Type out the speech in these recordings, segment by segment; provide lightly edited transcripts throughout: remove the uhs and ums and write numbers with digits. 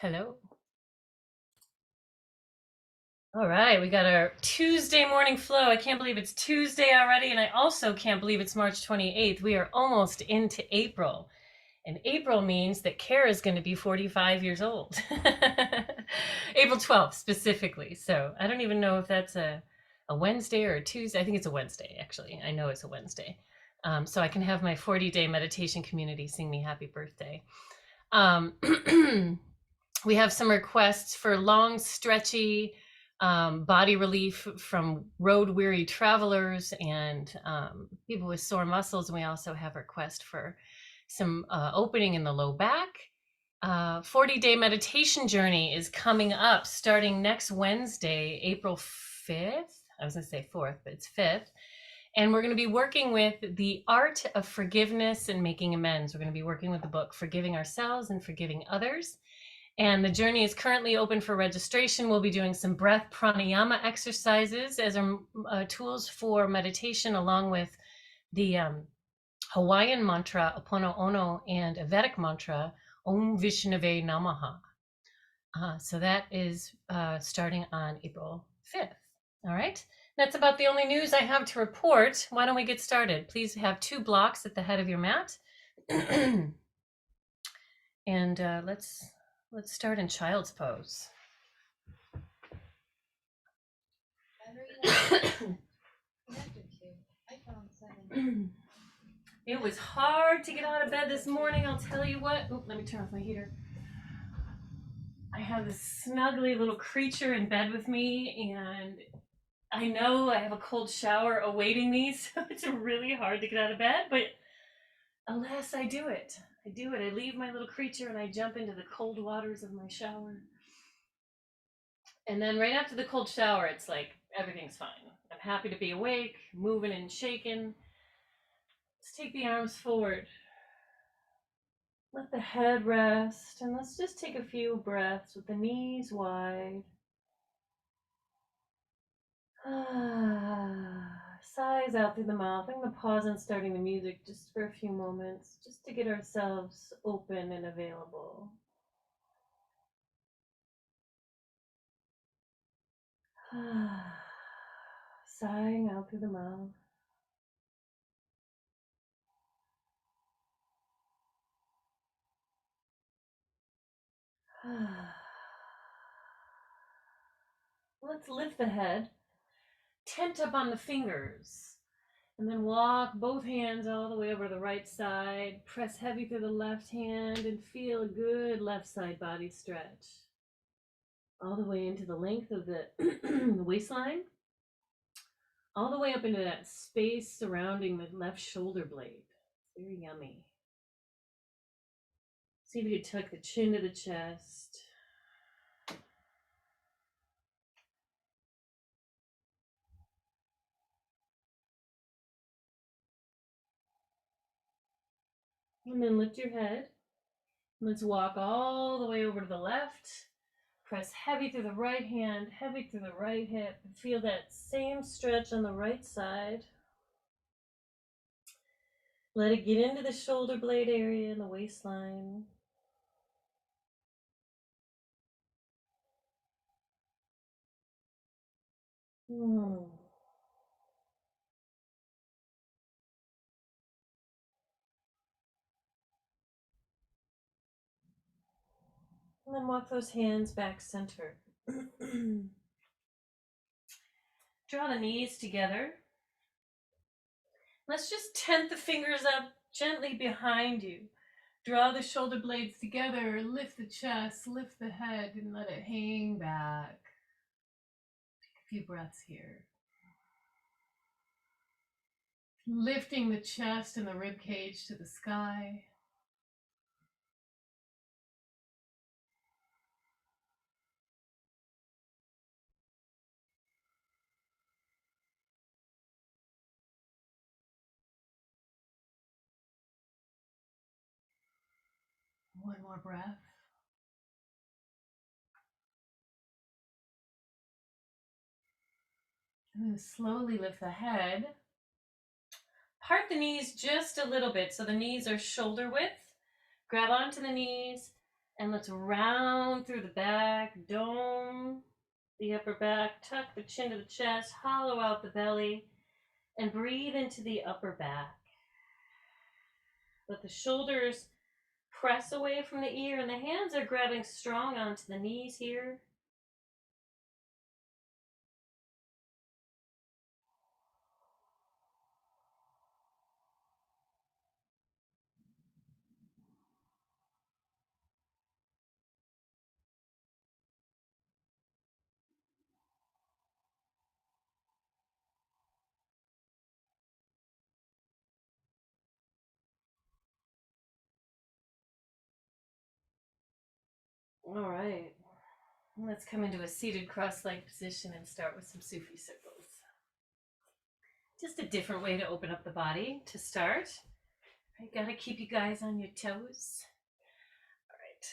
Hello. All right, we got our Tuesday morning flow. I can't believe it's Tuesday already, and I also can't believe it's March 28th. We are almost into April, and April means that Kara is going to be 45 years old. April 12th specifically. So I don't even know if that's a Wednesday or a Tuesday. I think it's a Wednesday, actually. I know it's a Wednesday. So I can have my 40-day meditation community sing me happy birthday. Um, we have some requests for long, stretchy body relief from road weary travelers and people with sore muscles. And we also have a request for some opening in the low back. 40-day meditation journey is coming up starting next Wednesday, April 5th. I was going to say 4th, but it's 5th. And we're going to be working with the art of forgiveness and making amends. We're going to be working with the book Forgiving Ourselves and Forgiving Others. And the journey is currently open for registration. We'll be doing some breath pranayama exercises as our tools for meditation, along with the Hawaiian mantra, Opono Ono, and a Vedic mantra, Om Vishnave Namaha. So that is starting on April 5th. All right. That's about the only news I have to report. Why don't we get started? Please have 2 blocks at the head of your mat. And let's start in child's pose. It was hard to get out of bed this morning, I'll tell you what. Oh, let me turn off my heater. I have this snuggly little creature in bed with me, and I know I have a cold shower awaiting me, so it's really hard to get out of bed, but alas, I do it. I leave my little creature and I jump into the cold waters of my shower. And then right after the cold shower, it's like everything's fine. I'm happy to be awake, moving and shaking. Let's take the arms forward. Let the head rest, and let's just take a few breaths with the knees wide. Sighs out through the mouth. I'm going to pause on starting the music just for a few moments, just to get ourselves open and available. Sighing out through the mouth. Let's lift the head, tent up on the fingers, and then walk both hands all the way over to the right side. Press heavy through the left hand and feel a good left side body stretch. All the way into the length of the waistline. All the way up into that space surrounding the left shoulder blade. Very yummy. See if you can tuck the chin to the chest. And then lift your head. Let's walk all the way over to the left. Press heavy through the right hand, heavy through the right hip. Feel that same stretch on the right side. Let it get into the shoulder blade area and the waistline. And then walk those hands back center. Draw the knees together. Let's just tent the fingers up gently behind you. Draw the shoulder blades together, lift the chest, lift the head, and let it hang back. Take a few breaths here. Lifting the chest and the rib cage to the sky. One more breath. And then slowly lift the head. Part the knees just a little bit so the knees are shoulder width. Grab onto the knees And let's round through the back, dome the upper back, tuck the chin to the chest, hollow out the belly, and breathe into the upper back. Let the shoulders press away from the ear, and the hands are grabbing strong onto the knees here. All right. Let's come into a seated cross-legged position and start with some Sufi circles. Just a different way to open up the body to start. I gotta keep you guys on your toes. All right.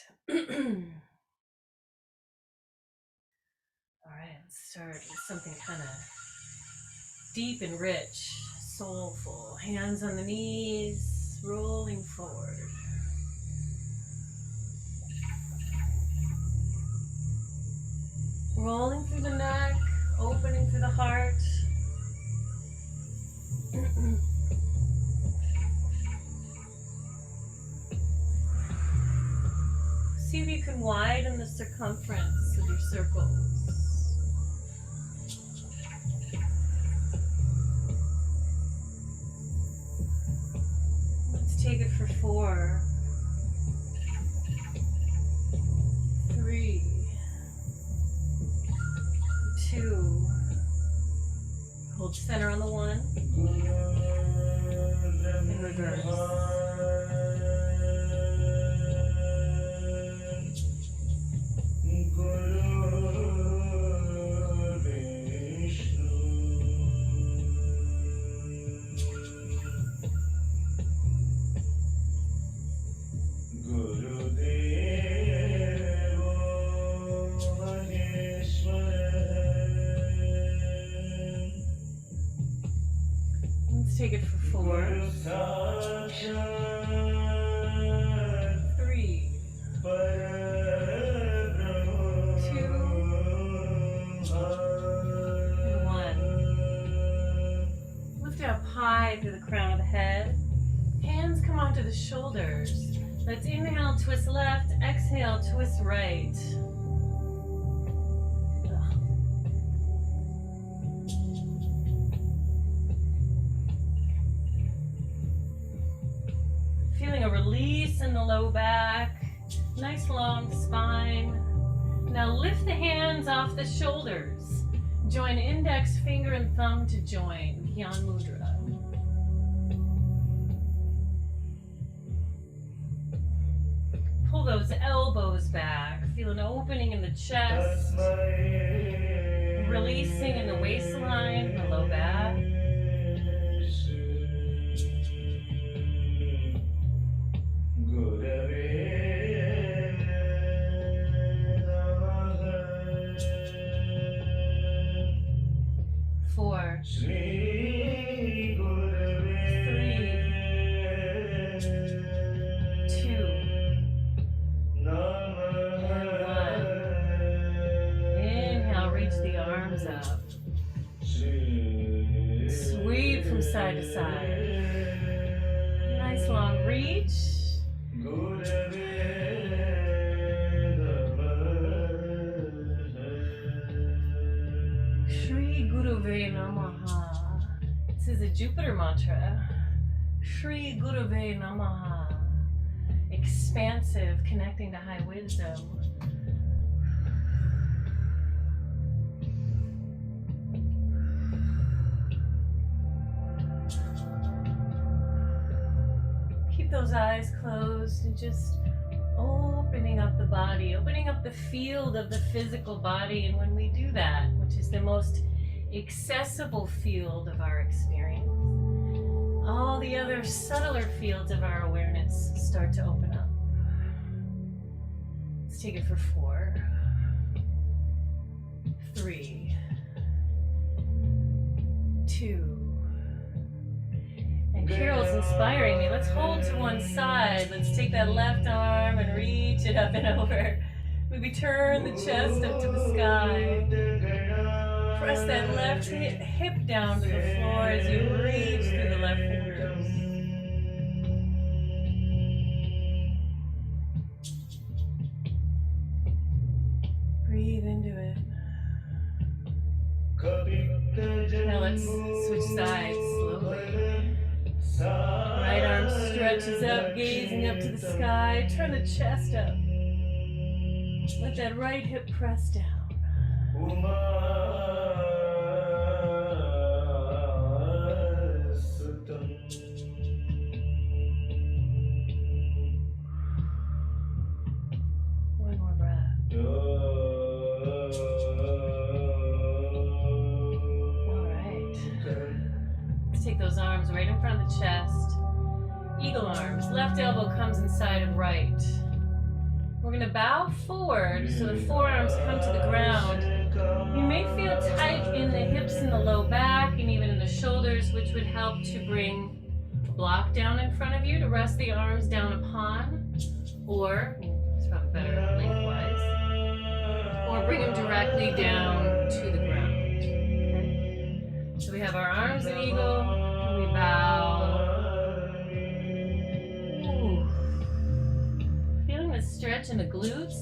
All right, let's start with something kind of deep and rich, soulful. Hands on the knees, rolling forward. Rolling through the neck, opening through the heart. See if you can widen the circumference of your circles. Let's take it for 4, 3, 2. Hold center on the 1. And reverse. Let's take it for 4, 3, 2, and 1. Lift it up high through the crown of the head. Hands come onto the shoulders. Let's inhale, twist left. Exhale, twist right. Feeling a release in the low back. Nice long spine. Now lift the hands off the shoulders. Join index finger and thumb to join. Gyan Mudra. Pull those elbows back. Feel an opening in the chest. Releasing in the waistline, the low back. Four, 3, 2, and 1. Inhale, reach the arms up. Sweep from side to side. Nice long reach. Shri Guruve Namaha. This is a Jupiter mantra. Shri Guruve Namaha. Expansive, connecting to high wisdom. Keep those eyes closed and just opening up the body, opening up the field of the physical body. And when we do that, which is the most accessible field of our experience, all the other subtler fields of our awareness start to open up. Let's take it for 4, 3, 2, and Carol's inspiring me. Let's hold to one side. Let's take that left arm and reach it up and over. Maybe turn the chest up to the sky. Press that left hip down to the floor as you reach through the left fingers. Breathe into it. Now let's switch sides slowly. Right arm stretches up, gazing up to the sky. Turn the chest up. Let that right hip press down. One more breath. All right. Let's take those arms right in front of the chest. Eagle arms. Left elbow comes inside of right. We're going to bow forward so the forearms come to the ground. You may feel tight in the hips and the low back and even in the shoulders, which would help to bring a block down in front of you to rest the arms down upon, or, it's probably better lengthwise, or bring them directly down to the ground. Okay? So we have our arms in eagle, and we bow. Stretch in the glutes,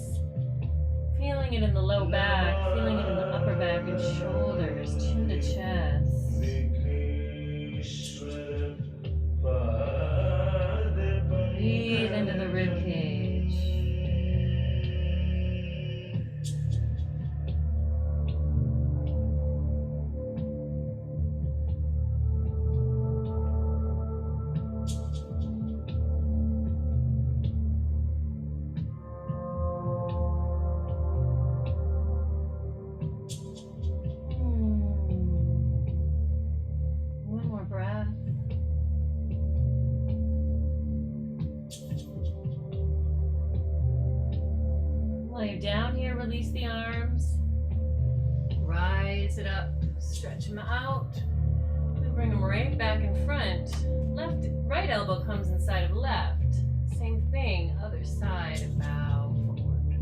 feeling it in the low back, feeling it in the upper back and shoulders, chin to chest. Breathe into the rib cage. While you're down here, release the arms. Rise it up. Stretch them out. Then bring them right back in front. Right elbow comes inside of left. Same thing, other side, and bow forward.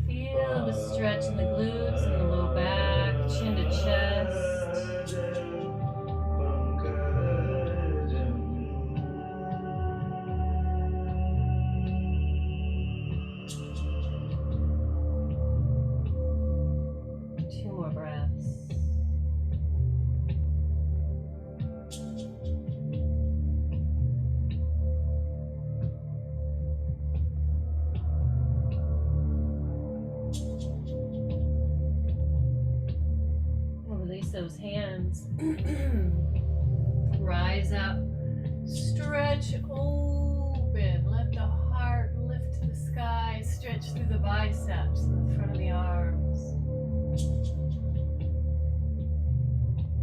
Feel the stretch in the glutes and the low back, chin to chest. Two more breaths. Release those hands. Rise up. Stretch open. Let the heart lift to the sky. Stretch through the biceps in the front of the arms.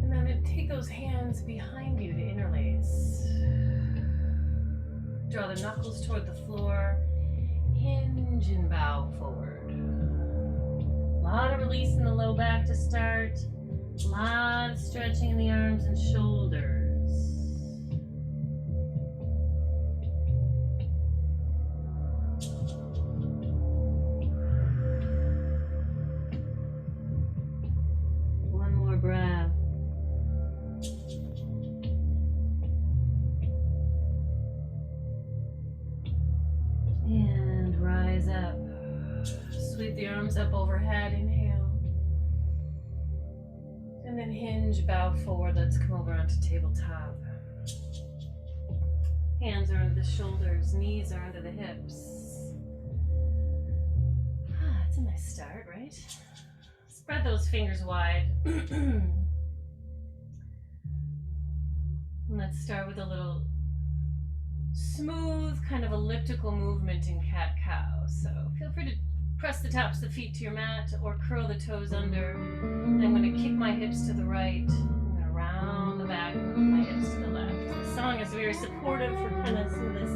And then take those hands behind you to interlace. Draw the knuckles toward the floor. Hinge and bow forward. A lot of release in the low back to start. A lot of stretching in the arms and shoulders. One more breath. And rise up. Sweep the arms up overhead. Inhale. And then hinge, bow forward. Let's come over onto tabletop. Hands are under the shoulders, knees are under the hips. That's a nice start, right? Spread those fingers wide. And let's start with a little smooth, kind of elliptical movement in cat-cow. So feel free to press the tops of the feet to your mat or curl the toes under. And I'm going to kick my hips to the right. I'm going to round the back and move my hips to the left. The song is very supportive for kind of some of this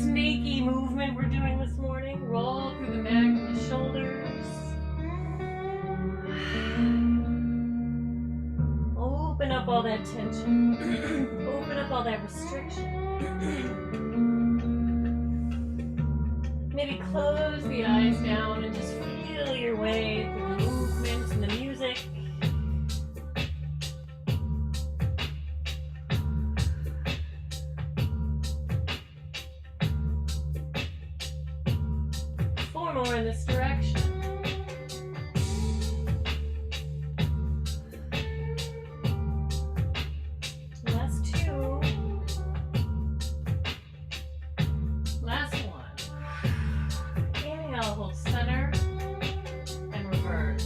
snaky movement we're doing this morning. Roll through the neck and the shoulders. Open up all that tension. Open up all that restriction. Maybe close the eyes down and just feel your way through the movement and the music. Four more in this direction. Last two. Last one. Inhale, hold center and reverse.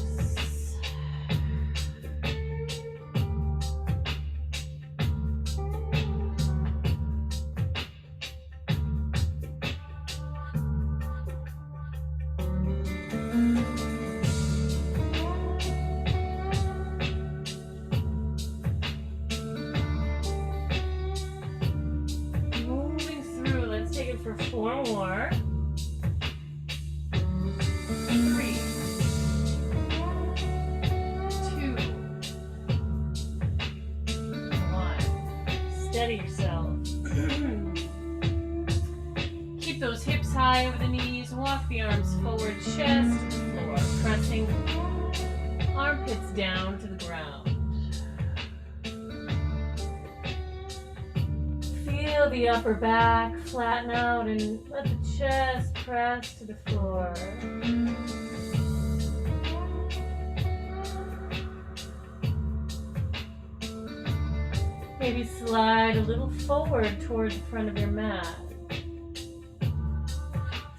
Moving through, let's take it for four more. 3, 2, 1. Steady yourself. Keep those hips high over the knees. Walk the arms forward, chest to the floor, pressing armpits down to the ground. Feel the upper back flatten out and let the chest press to the floor. Maybe slide a little forward towards the front of your mat.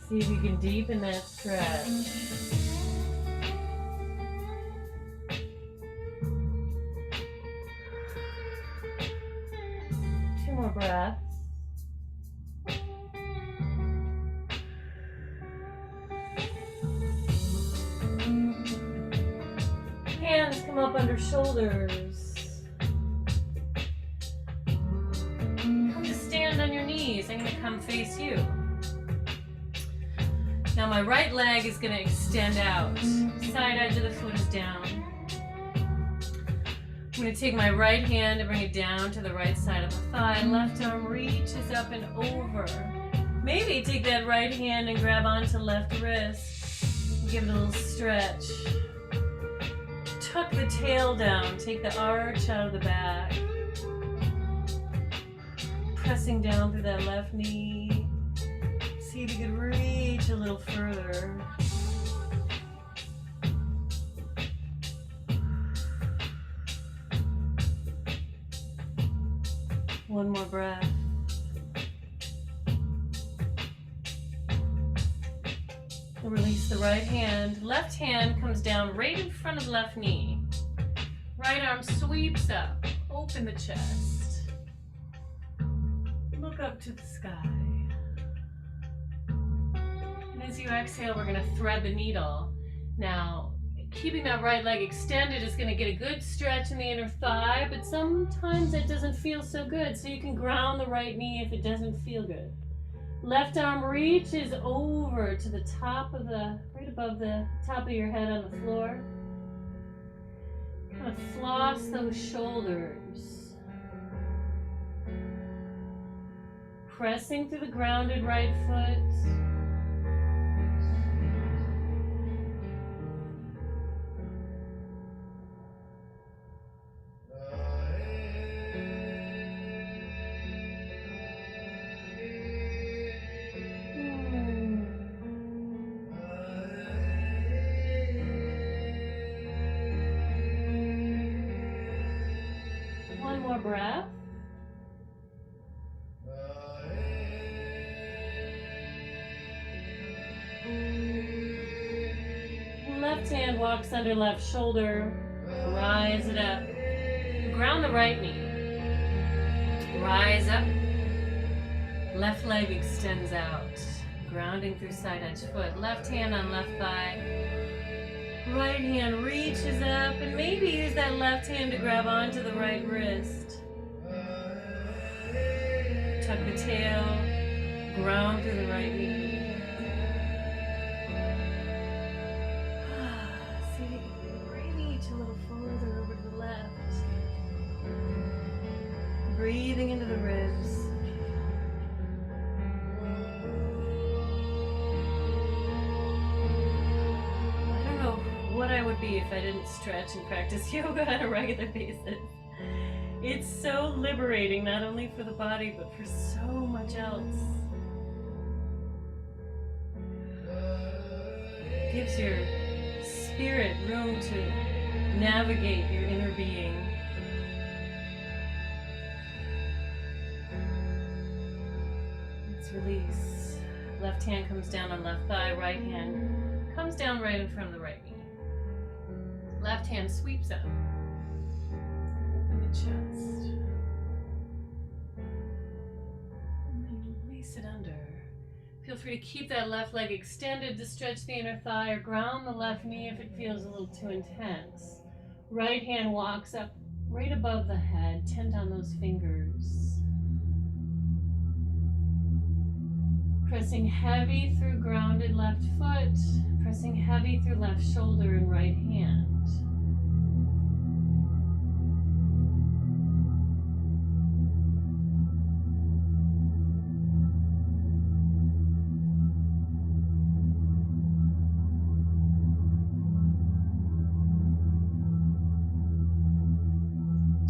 See if you can deepen that stretch. Two more breaths. Hands come up under shoulders. Come to stand on your knees. I'm going to come face you. Now my right leg is going to extend out. Side edge of the foot is down. I'm going to take my right hand and bring it down to the right side of the thigh. Left arm reaches up and over. Maybe take that right hand and grab onto left wrist. Give it a little stretch. Tuck the tail down. Take the arch out of the back. Pressing down through that left knee. See if you could reach a little further. One more breath. Release the right hand. Left hand comes down right in front of left knee. Right arm sweeps up. Open the chest. Look up to the sky. And as you exhale, we're going to thread the needle. Now, keeping that right leg extended is going to get a good stretch in the inner thigh, but sometimes it doesn't feel so good, so you can ground the right knee if it doesn't feel good. Left arm reaches over to the top of the, right above the top of your head on the floor. Kind of floss those shoulders. Pressing through the grounded right foot. Breath. Left hand walks under left shoulder. Rise it up. Ground the right knee. Rise up. Left leg extends out. Grounding through side edge foot. Left hand on left thigh. Right hand reaches up, and maybe use that left hand to grab onto the right wrist. tuck the tail, ground through the right knee. See, reach a little further over to the left. Breathing into the ribs. I don't know what I would be if I didn't stretch and practice yoga on a regular basis. It's so liberating, not only for the body, but for so much else. It gives your spirit room to navigate your inner being. Let's release. Left hand comes down on left thigh, right hand comes down right in front of the right knee. Left hand sweeps up. Open the chest. And then release it under. Feel free to keep that left leg extended to stretch the inner thigh, or ground the left knee if it feels a little too intense. Right hand walks up right above the head, tent on those fingers. Pressing heavy through grounded left foot, pressing heavy through left shoulder and right hand.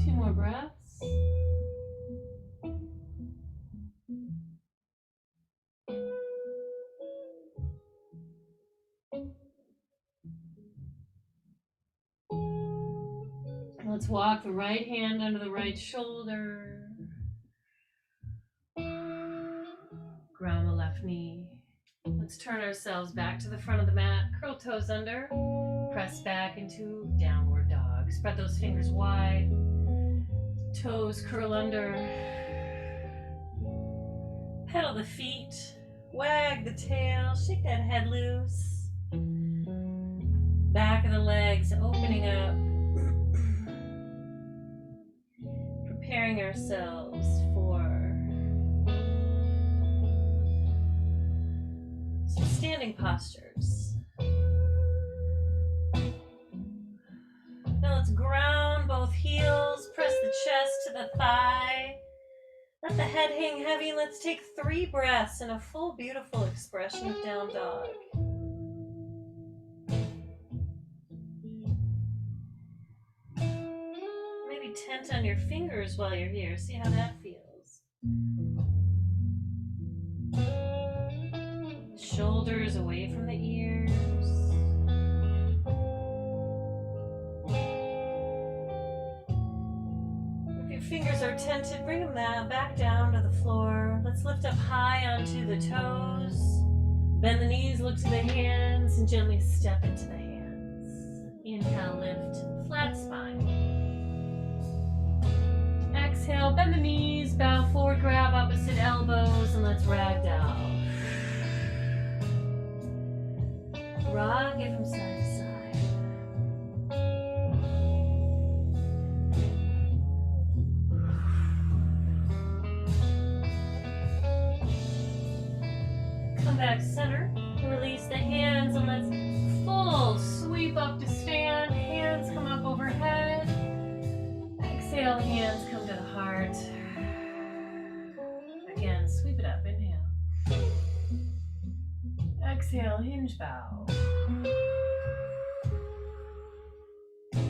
Two more breaths. Let's walk the right hand under the right shoulder. Ground the left knee. Let's turn ourselves back to the front of the mat. Curl toes under. Press back into downward dog. Spread those fingers wide. Toes curl under. Pedal the feet. Wag the tail. Shake that head loose. Back of the legs opening up. Preparing ourselves for some standing postures. Now let's ground both heels, press the chest to the thigh, let the head hang heavy. Let's take 3 breaths in a full, beautiful expression of down dog. Tent on your fingers while you're here. See how that feels. Shoulders away from the ears. If your fingers are tented, bring them back down to the floor. Let's lift up high onto the toes. Bend the knees, look to the hands, and gently step into the hands. Inhale, lift, flat spine. Exhale, bend the knees, bow forward, grab opposite elbows, and let's ragdoll. Rock it from side to side. Come back center, release the hands, and let's full sweep up to stand. Hands come up overhead. Exhale, hands come to the heart. Again, sweep it up, inhale. Exhale, hinge bow.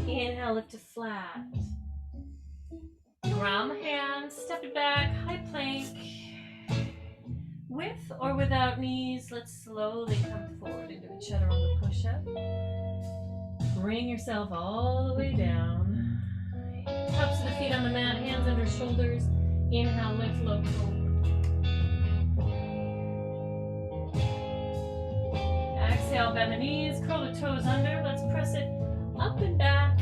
Inhale, lift to flat. Ground the hands, step it back, high plank. With or without knees, let's slowly come forward into a chaturanga push-up. Bring yourself all the way down. Tops of the feet on the mat, hands under shoulders. Inhale, lift, look forward. Exhale, bend the knees, curl the toes under. Let's press it up and back.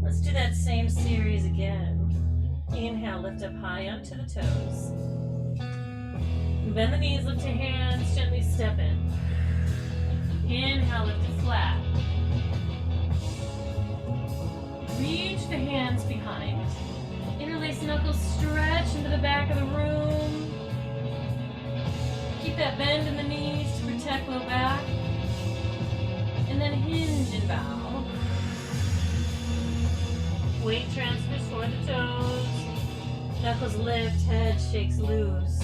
Let's do that same series again. Inhale, lift up high onto the toes. Bend the knees, lift to hands, gently step in. Inhale, lift to flat. Reach the hands behind. Interlace knuckles, stretch into the back of the room. Keep that bend in the knees to protect low back. And then hinge and bow. Weight transfers toward the toes. Knuckles lift, head shakes loose.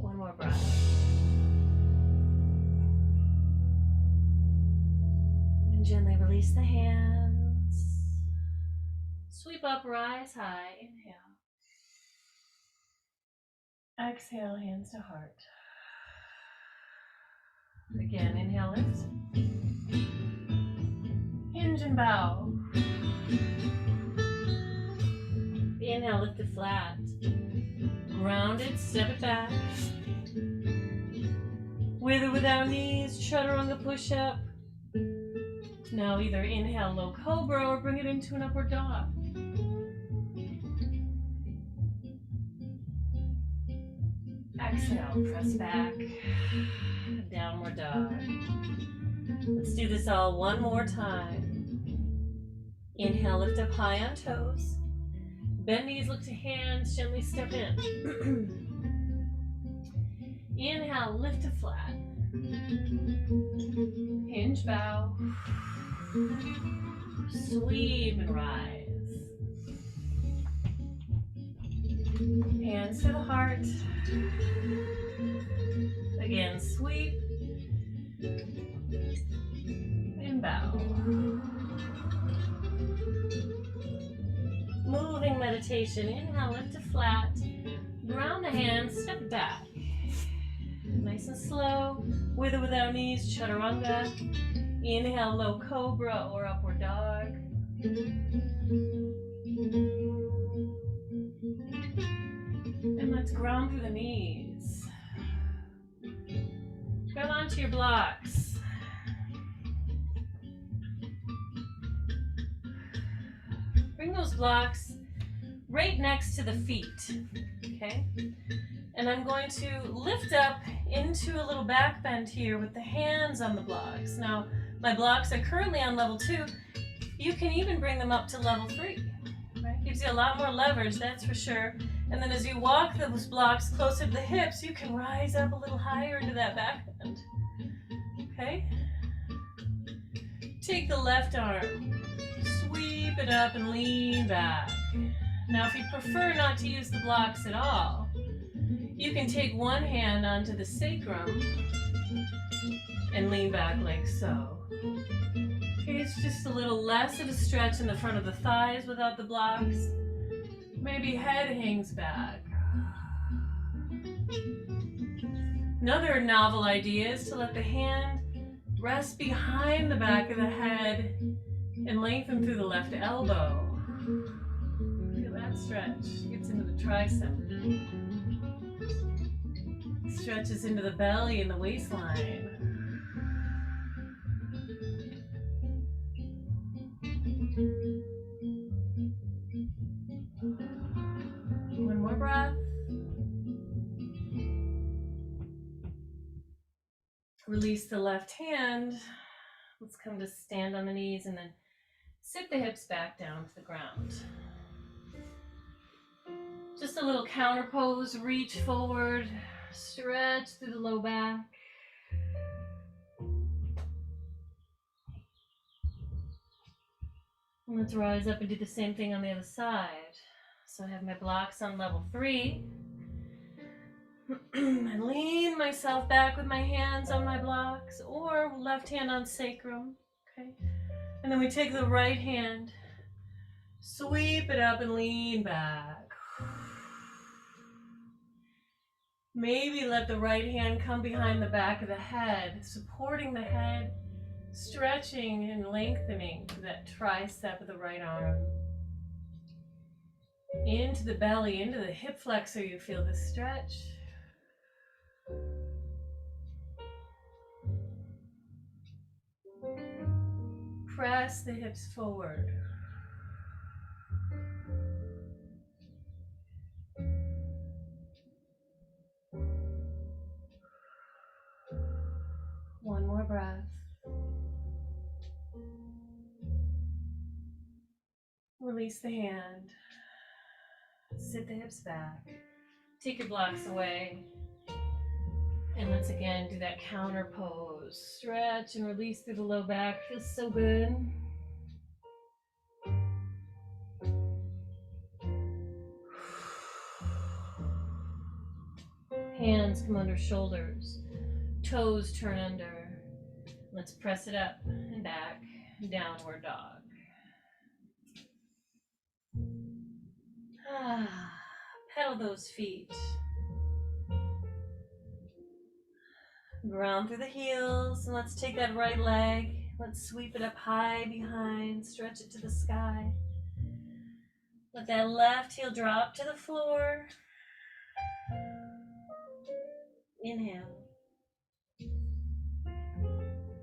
One more breath. And gently release the hands. Sweep up, rise high. Inhale. Exhale, hands to heart. Again, inhale, lift. Hinge and bow. Inhale, lift it flat. Grounded, step it back. With or without knees, chaturanga push-up. Now either inhale, low cobra, or bring it into an upward dog. Exhale, press back. Downward dog. Let's do this all one more time. Inhale, lift up high on toes. Bend knees, look to hands, gently step in. Inhale, lift to flat. Hinge, bow. Sweep and rise. Hands to the heart. Again, sweep and bow. Moving meditation. Inhale, lift to flat. Ground the hands, step back. Nice and slow. With or without knees, chaturanga. Inhale, low cobra or upward dog. And let's ground through the knees. Grab onto your blocks. Bring those blocks right next to the feet, okay? And I'm going to lift up into a little back bend here with the hands on the blocks. Now, my blocks are currently on level 2. You can even bring them up to level 3. Right? Gives you a lot more leverage, that's for sure. And then as you walk those blocks closer to the hips, you can rise up a little higher into that back bend. Okay? Take the left arm, sweep it up and lean back. Now, if you prefer not to use the blocks at all, you can take one hand onto the sacrum and lean back like so. Okay, it's just a little less of a stretch in the front of the thighs without the blocks. Maybe head hangs back. Another novel idea is to let the hand rest behind the back of the head and lengthen through the left elbow. Look at that stretch. Gets into the tricep. Stretches into the belly and the waistline. One more breath. Release the left hand. Let's come to stand on the knees and then sit the hips back down to the ground. Just a little counter pose, reach forward, stretch through the low back. And let's rise up and do the same thing on the other side. So I have my blocks on level 3. I lean myself back with my hands on my blocks or left hand on sacrum. Okay. And then we take the right hand, sweep it up and lean back. Maybe let the right hand come behind the back of the head, supporting the head, stretching and lengthening that tricep of the right arm. Into the belly, into the hip flexor, you feel the stretch. Press the hips forward. more breath. Release the hand. Sit the hips back. Take your blocks away. And let's again do that counter pose. Stretch and release through the low back. Feels so good. Hands come under shoulders. Toes turn under. Let's press it up and back. Downward dog. Pedal those feet. Ground through the heels, and let's take that right leg. Let's sweep it up high behind, stretch it to the sky. Let that left heel drop to the floor. Inhale.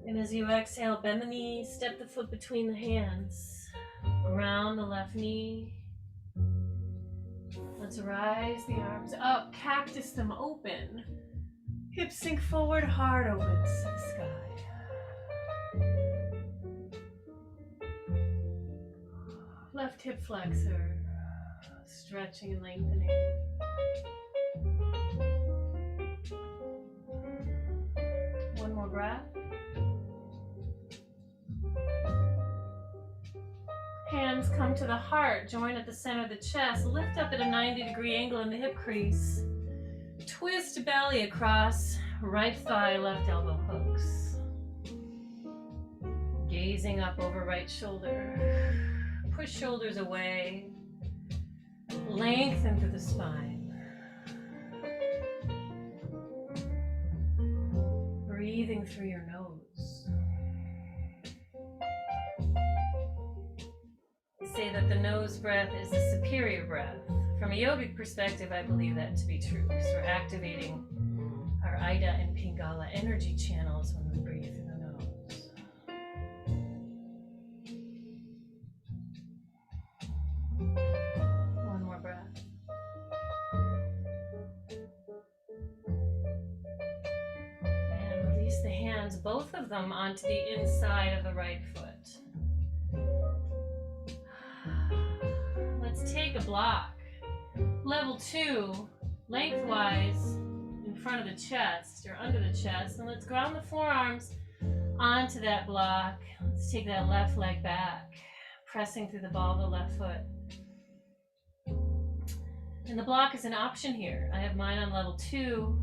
And as you exhale, bend the knee, step the foot between the hands. Round the left knee. Let's rise the arms up, cactus them open. Hips sink forward, heart opens to the sky. Left hip flexor, stretching and lengthening. One more breath. Hands come to the heart, join at the center of the chest, lift up at a 90-degree angle in the hip crease. Twist belly across, right thigh, left elbow pokes. Gazing up over right shoulder. Push shoulders away. Lengthen through the spine. Breathing through your nose. They say that the nose breath is the superior breath. From a yogic perspective, I believe that to be true. So we're activating our Ida and Pingala energy channels when we breathe through the nose. One more breath. And release the hands, both of them, onto the inside of the right foot. Let's take a block. Level 2, lengthwise in front of the chest or under the chest, and let's ground the forearms onto that block. Let's take that left leg back, pressing through the ball of the left foot. And the block is an option here. I have mine on level 2.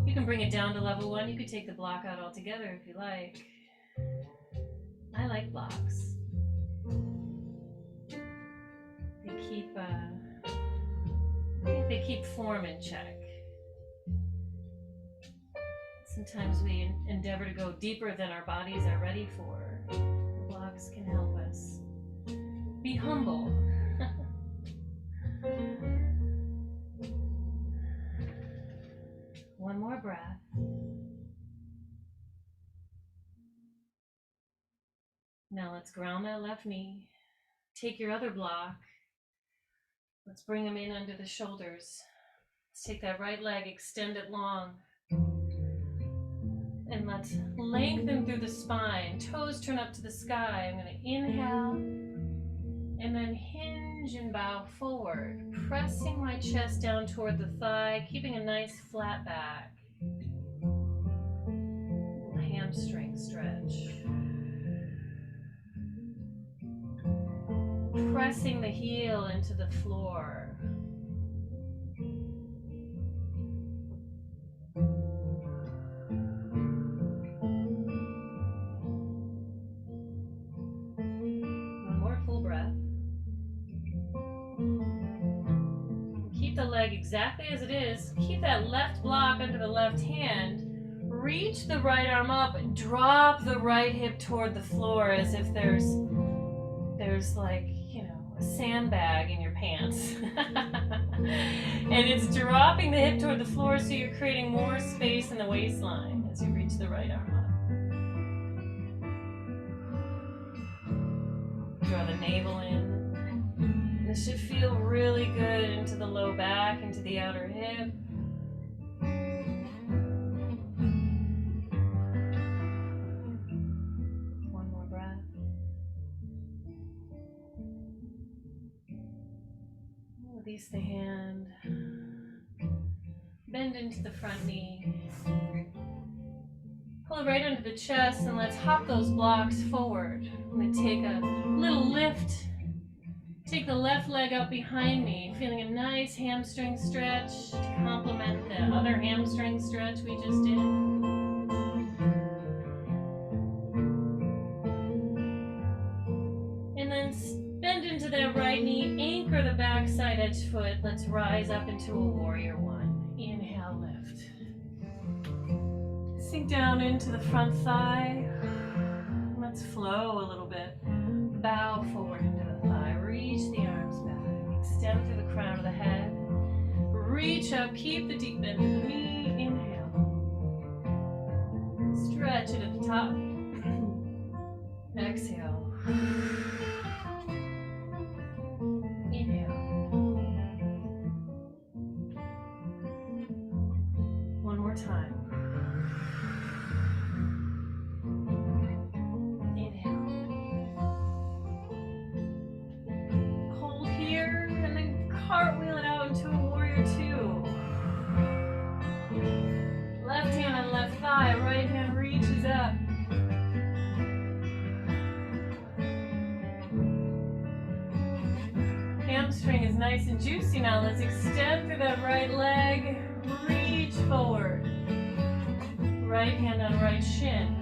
You can bring it down to level 1. You could take the block out altogether if you like. I like blocks. They keep form in check. Sometimes we endeavor to go deeper than our bodies are ready for. The blocks can help us be humble. One more breath. Now let's ground that left knee. Take your other block. Let's bring them in under the shoulders. Let's take that right leg, extend it long. And let's lengthen through the spine. Toes turn up to the sky. I'm going to inhale and then hinge and bow forward, pressing my chest down toward the thigh, keeping a nice flat back. Hamstring stretch. Pressing the heel into the floor. One more full breath. Keep the leg exactly as it is. Keep that left block under the left hand. Reach the right arm up and drop the right hip toward the floor as if there's like, a sandbag in your pants. And it's dropping the hip toward the floor, so you're creating more space in the waistline as you reach the right arm up. Draw the navel in. This should feel really good into the low back, into the outer hip. Release the hand. Bend into the front knee. Pull it right under the chest and let's hop those blocks forward. I'm going to take a little lift. Take the left leg up behind me, feeling a nice hamstring stretch to complement the other hamstring stretch we just did. And then bend into that right knee, anchor the backside edge foot. Let's rise up into a warrior one. Inhale, lift. Sink down into the front thigh. Let's flow a little bit. Bow forward into the thigh. Reach the arms back. Extend through the crown of the head. Reach up. Keep the deep bend in the knee. Inhale. Stretch it at the top. Exhale. Inhale. One more time. Cartwheel it out into a warrior two. Left hand on left thigh, right hand reaches up. Hamstring is nice and juicy now. Let's extend through that right leg. Reach forward. Right hand on right shin.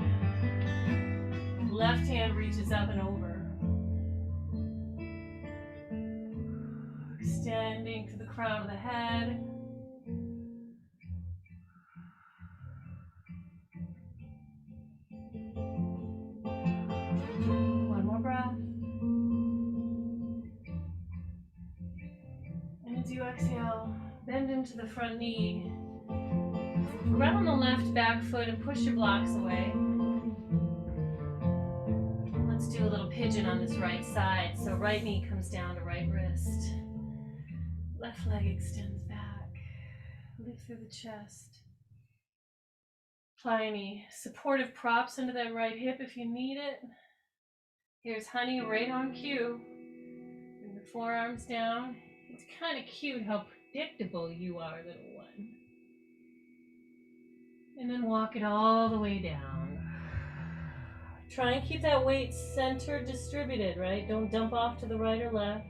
Left hand reaches up and over. Extending to the crown of the head. One more breath. And as you exhale, bend into the front knee. Ground the left back foot and push your blocks away. Let's do a little pigeon on this right side. So right knee comes down to right wrist. Left leg extends back. Lift through the chest. Apply any supportive props into that right hip if you need it. Here's honey right on cue. Bring the forearms down. It's kind of cute how predictable you are, little one. And then walk it all the way down. Try and keep that weight centered, distributed, right? Don't dump off to the right or left.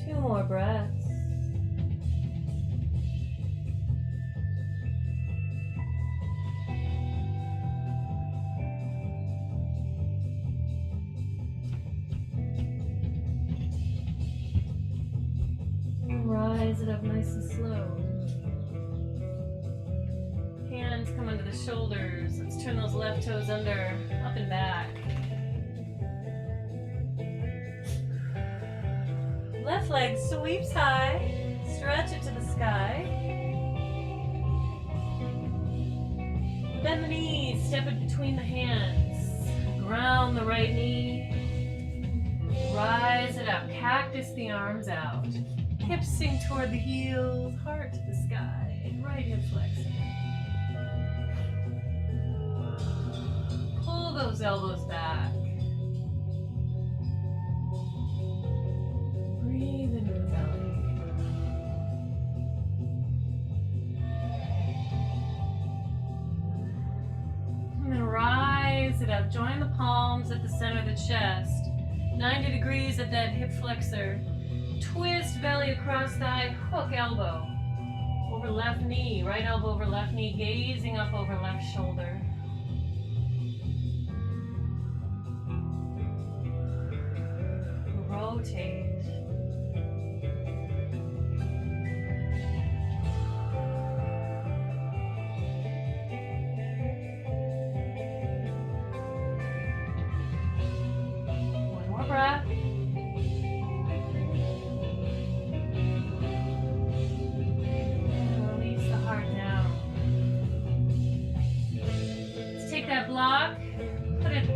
Two more breaths. And rise it up nice and slow. Hands come under the shoulders. Let's turn those left toes under, up and back. Left leg sweeps high, stretch it to the sky. Bend the knees, step it between the hands. Ground the right knee. Rise it up, cactus the arms out. Hips sink toward the heels, heart to the sky. And right hip flexing. Pull those elbows back. Breathe into the belly. And then rise it up. Join the palms at the center of the chest. 90 degrees at that hip flexor. Twist belly across thigh, hook elbow. Over left knee, right elbow over left knee, gazing up over left shoulder. Rotate. block, put it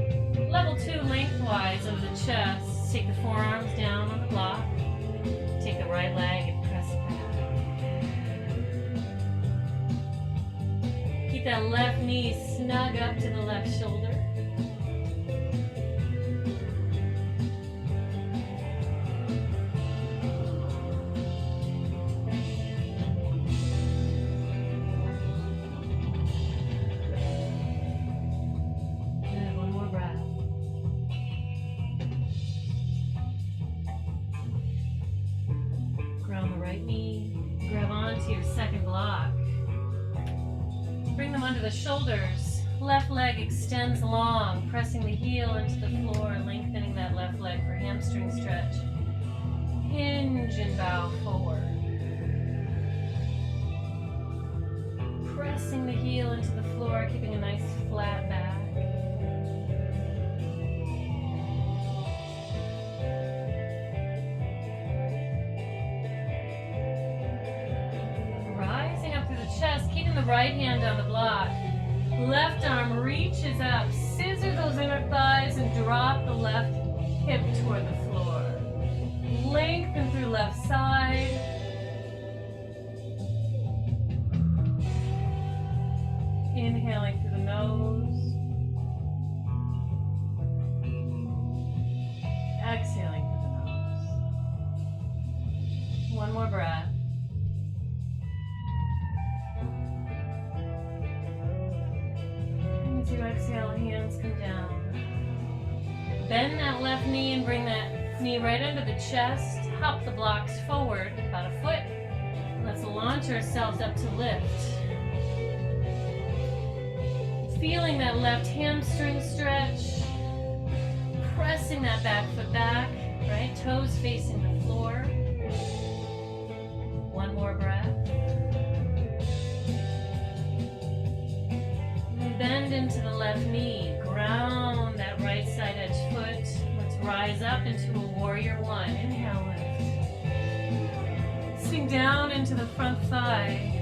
level 2 lengthwise over the chest. Take the forearms down on the block. Take the right leg and press it back. Keep that left knee snug up to the left shoulder. Shoulders. Left leg extends long, pressing the heel into the floor, lengthening that left leg for hamstring stretch. Hinge and bow forward. Pressing the heel into the floor, keeping a nice flat back. Rising up through the chest, keeping the right hand on the block. Left arm reaches up, scissor those inner thighs and drop the left hip toward the floor. Lengthen through left side. Inhaling through the nose. Exhaling through the nose. One more breath. As you exhale, hands come down. Bend that left knee and bring that knee right under the chest. Hop the blocks forward about a foot. Let's launch ourselves up to lift. Feeling that left hamstring stretch. Pressing that back foot back, right? Toes facing the floor. One more breath. Bend into the left knee, ground that right side edge foot. Let's rise up into a warrior one. Inhale, lift. Sink down into the front thigh.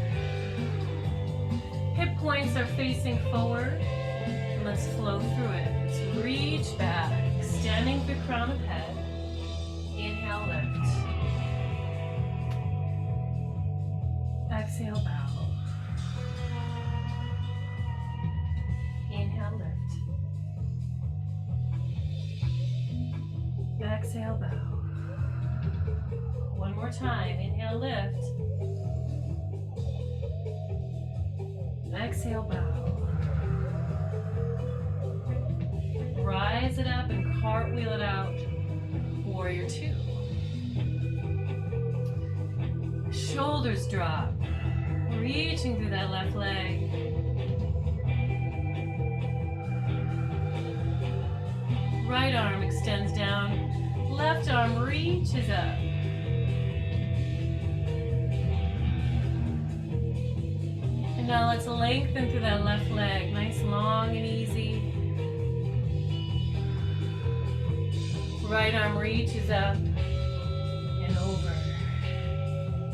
Hip points are facing forward. And let's flow through it. Let's reach back, extending the crown of head. Inhale, lift. Exhale, bow. Inhale, lift. Exhale, bow. One more time. Inhale, lift. Exhale, bow. Rise it up and cartwheel it out. Warrior two. Shoulders drop. Reaching through that left leg. Right arm extends down. Left arm reaches up. And now let's lengthen through that left leg. Nice, long, and easy. Right arm reaches up and over.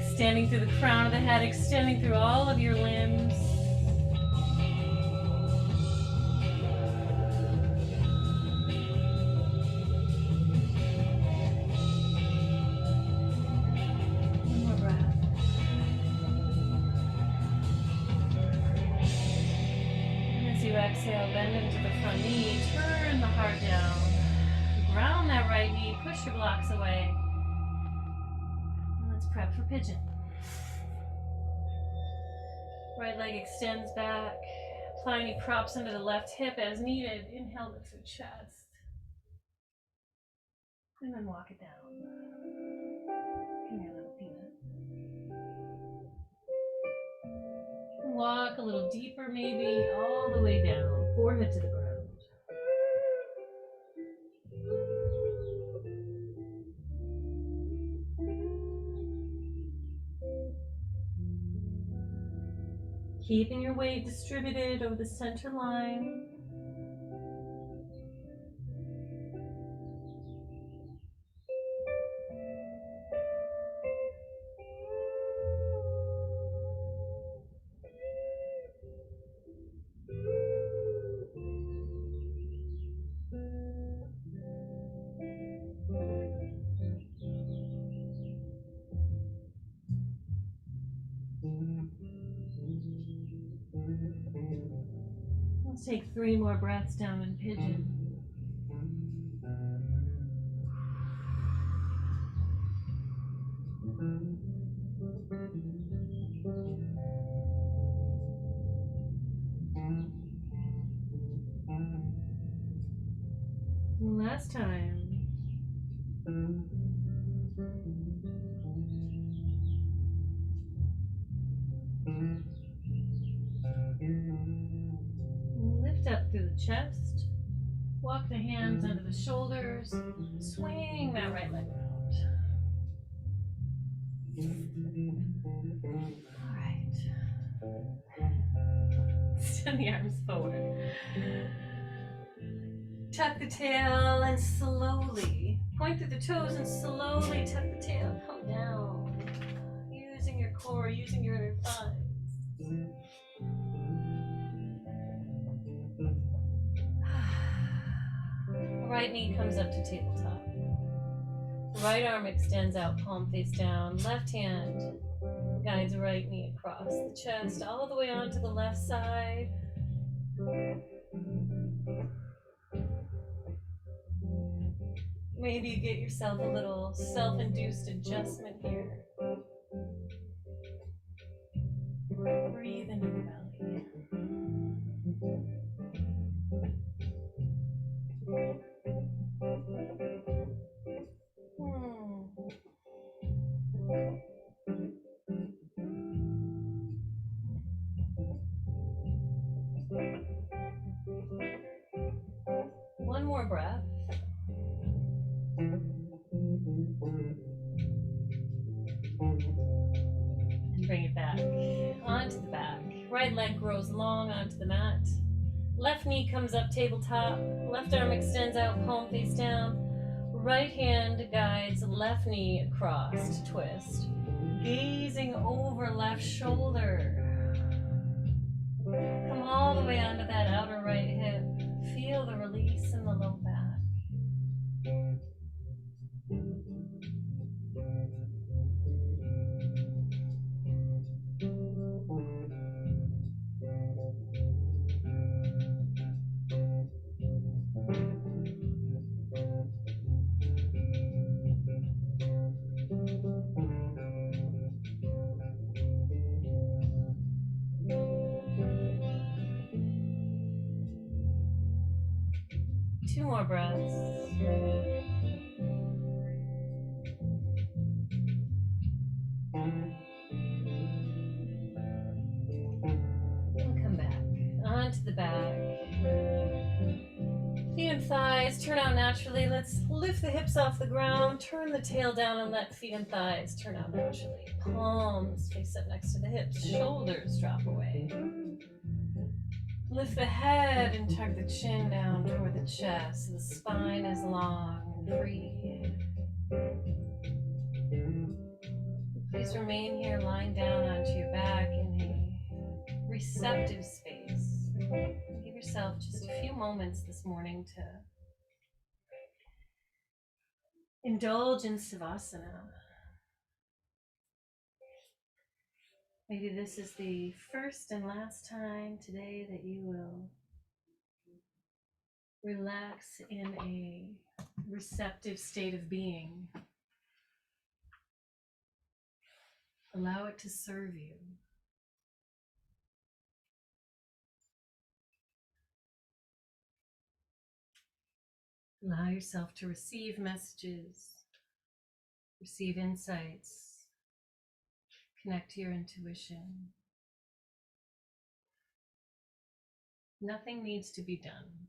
Extending through the crown of the head, extending through all of your limbs. Exhale, bend into the front knee, turn the heart down, ground that right knee, push your blocks away. And let's prep for pigeon. Right leg extends back, apply any props under the left hip as needed. Inhale, lift the chest. And then walk it down. Come here, little peanut. Walk a little deeper, maybe all the way down, forehead to the ground. Keeping your weight distributed over the center line. Take 3 more breaths down in pigeon. Last time. Lift up through the chest. Walk the hands under the shoulders. Swing that right leg around. All right. Extend the arms forward. Tuck the tail and slowly point through the toes and slowly tuck the tail. Come down. Using your core, using your inner thighs. Right knee comes up to tabletop. Right arm extends out, palm face down. Left hand guides right knee across the chest, all the way onto the left side. Maybe you get yourself a little self-induced adjustment here. Breathe into the belly. One more breath. And bring it back onto the back. Right leg grows long onto the mat. Left knee comes up tabletop. Left arm extends out, palm face down. Right hand guides left knee across to twist. Gazing over left shoulder. Come all the way onto that outer right hip. Feel the release in the low back. Two more breaths. And come back onto the back. Feet and thighs turn out naturally. Let's lift the hips off the ground, turn the tail down, and let feet and thighs turn out naturally. Palms face up next to the hips, shoulders drop away. Lift the head and tuck the chin down toward the chest. The spine is long and free. Please remain here lying down onto your back in a receptive space. Give yourself just a few moments this morning to indulge in Savasana. Maybe this is the first and last time today that you will relax in a receptive state of being. Allow it to serve you. Allow yourself to receive messages, receive insights, connect to your intuition. Nothing needs to be done.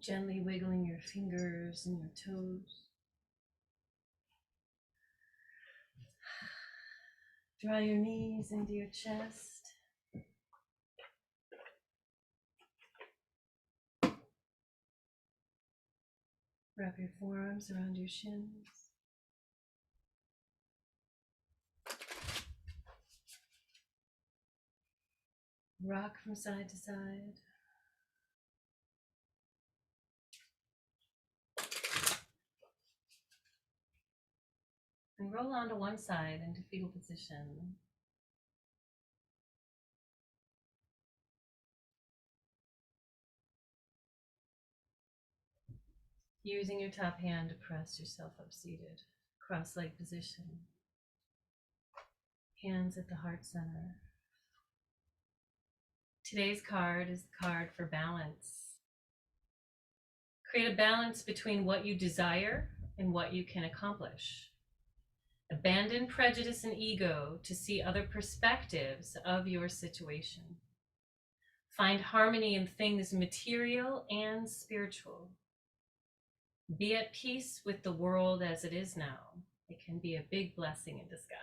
Gently wiggling your fingers and your toes. Draw your knees into your chest. Wrap your forearms around your shins. Rock from side to side. And roll onto one side into fetal position. Using your top hand to press yourself up seated. Cross-leg position. Hands at the heart center. Today's card is the card for balance. Create a balance between what you desire and what you can accomplish. Abandon prejudice and ego to see other perspectives of your situation. Find harmony in things material and spiritual. Be at peace with the world as it is now. It can be a big blessing in disguise.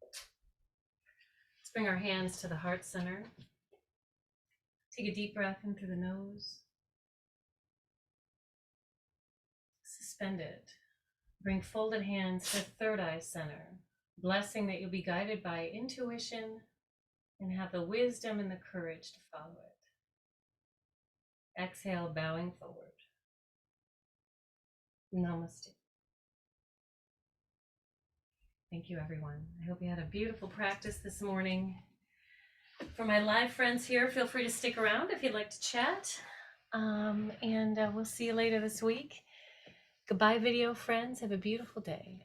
Let's bring our hands to the heart center. Take a deep breath in through the nose. Suspend it. Bring folded hands to third eye center. Blessing that you'll be guided by intuition and have the wisdom and the courage to follow it. Exhale, bowing forward. Namaste. Thank you, everyone. I hope you had a beautiful practice this morning. For my live friends here, feel free to stick around if you'd like to chat. And we'll see you later this week. Goodbye, video friends. Have a beautiful day.